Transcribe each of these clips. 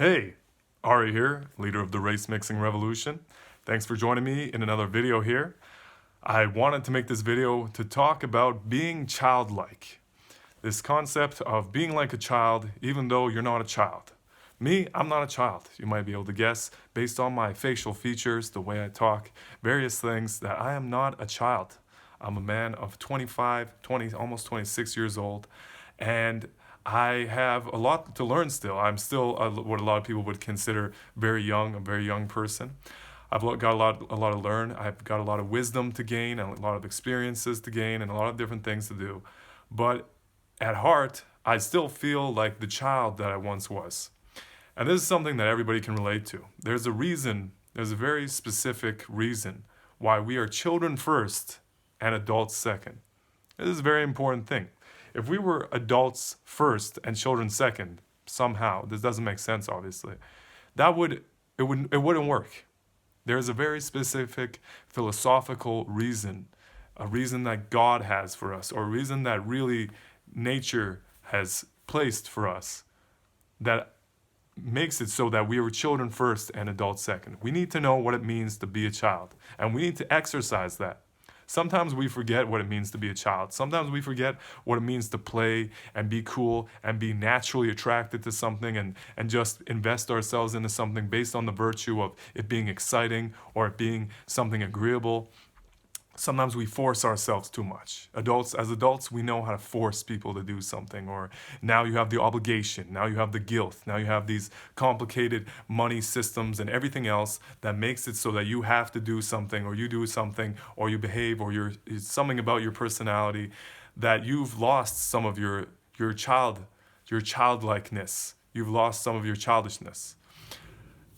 Hey, Ari here, leader of the race mixing revolution. Thanks for joining me in another video here. I wanted to make this video to talk about being childlike. This concept of being like a child even though you're not a child. Me, I'm not a child. You might be able to guess based on my facial features, the way I talk, various things that I am not a child. I'm a man of 25, almost 26 years old, and I have a lot to learn still. I'm still what a lot of people would consider very young, a very young person. I've got a lot to learn. I've got a lot of wisdom to gain, and a lot of experiences to gain, and a lot of different things to do. But at heart, I still feel like the child that I once was. And this is something that everybody can relate to. There's a reason, there's a very specific reason why we are children first and adults second. This is a very important thing. If we were adults first and children second, somehow, this doesn't make sense obviously, it wouldn't work. There's a very specific philosophical reason, a reason that God has for us, or a reason that really nature has placed for us that makes it so that we are children first and adults second. We need to know what it means to be a child, and we need to exercise that. Sometimes we forget what it means to be a child. Sometimes we forget what it means to play and be cool and be naturally attracted to something and just invest ourselves into something based on the virtue of it being exciting or it being something agreeable. Sometimes we force ourselves too much. As adults, we know how to force people to do something, or now you have the obligation, now you have the guilt, now you have these complicated money systems and everything else that makes it so that you have to do something, or you do something, or you behave, or it's something about your personality that you've lost some of your childlikeness. You've lost some of your childishness.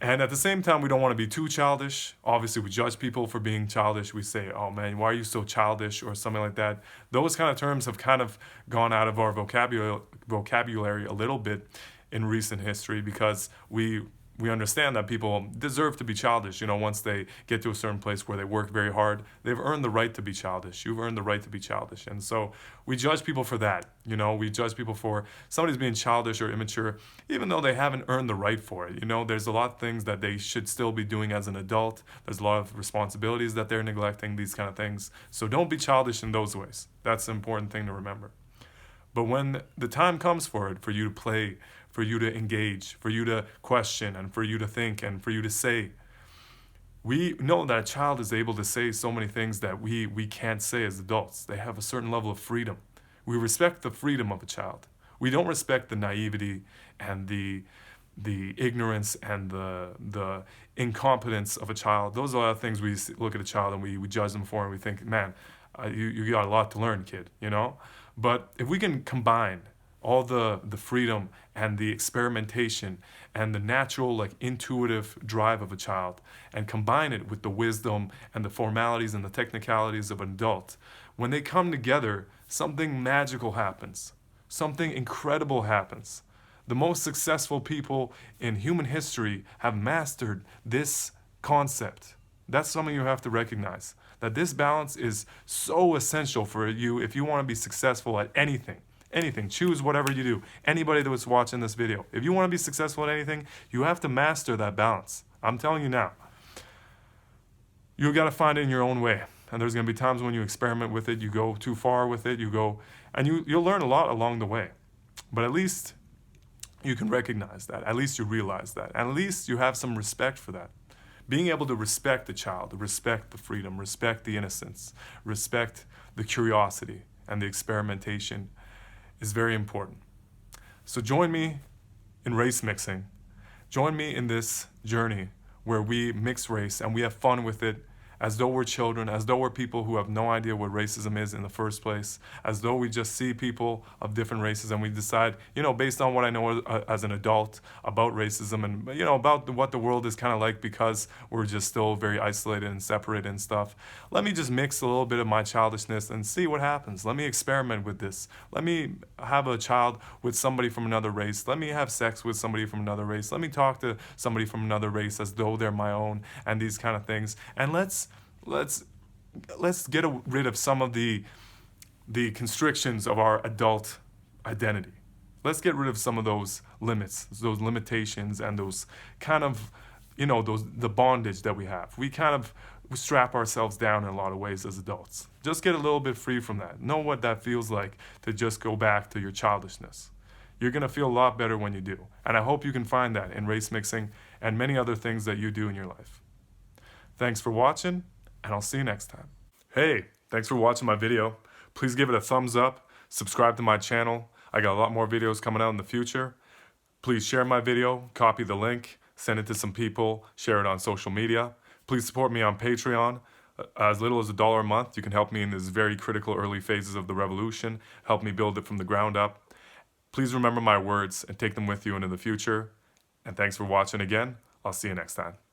And at the same time, we don't want to be too childish. Obviously, we judge people for being childish. We say, oh man, why are you so childish, or something like that. Those kind of terms have kind of gone out of our vocabulary a little bit in recent history, because we understand that people deserve to be childish. Once they get to a certain place where they work very hard, they've earned the right to be childish. You've earned the right to be childish. And so we judge people for that. We judge people for somebody's being childish or immature, even though they haven't earned the right for it. There's a lot of things that they should still be doing as an adult. There's a lot of responsibilities that they're neglecting, these kind of things. So don't be childish in those ways. That's an important thing to remember. But when the time comes for it, for you to play, for you to engage, for you to question, and for you to think, and for you to say, we know that a child is able to say so many things that we can't say as adults. They have a certain level of freedom. We respect the freedom of a child. We don't respect the naivety and the ignorance and the incompetence of a child. Those are a lot of things we look at a child and we judge them for, and we think, man, you got a lot to learn, kid, But if we can combine all the freedom and the experimentation and the natural, intuitive drive of a child, and combine it with the wisdom and the formalities and the technicalities of an adult, when they come together, something magical happens. Something incredible happens. The most successful people in human history have mastered this concept. That's something you have to recognize. That this balance is so essential for you if you want to be successful at anything. Anything. Choose whatever you do. Anybody that was watching this video. If you want to be successful at anything, you have to master that balance. I'm telling you now. You got to find it in your own way. And there's going to be times when you experiment with it, you go too far with it, and you'll learn a lot along the way. But at least you can recognize that. At least you realize that. And at least you have some respect for that. Being able to respect the child, respect the freedom, respect the innocence, respect the curiosity and the experimentation is very important. So join me in race mixing. Join me in this journey where we mix race and we have fun with it, as though we're children, as though we're people who have no idea what racism is in the first place, as though we just see people of different races and we decide, based on what I know as an adult about racism and, about what the world is kind of like, because we're just still very isolated and separated and stuff. Let me just mix a little bit of my childishness and see what happens. Let me experiment with this. Let me have a child with somebody from another race. Let me have sex with somebody from another race. Let me talk to somebody from another race as though they're my own, and these kind of things. And let's get rid of some of the constrictions of our adult identity. Let's get rid of some of those limits, those limitations, and those kind of, the bondage that we have. We kind of strap ourselves down in a lot of ways as adults. Just get a little bit free from that. Know what that feels like to just go back to your childishness. You're going to feel a lot better when you do. And I hope you can find that in race mixing and many other things that you do in your life. Thanks for watching, and I'll see you next time. Hey, thanks for watching my video. Please give it a thumbs up, subscribe to my channel. I got a lot more videos coming out in the future. Please share my video, copy the link, send it to some people, share it on social media. Please support me on Patreon. As little as $1 a month, you can help me in this very critical early phases of the revolution, help me build it from the ground up. Please remember my words and take them with you into the future. And thanks for watching again. I'll see you next time.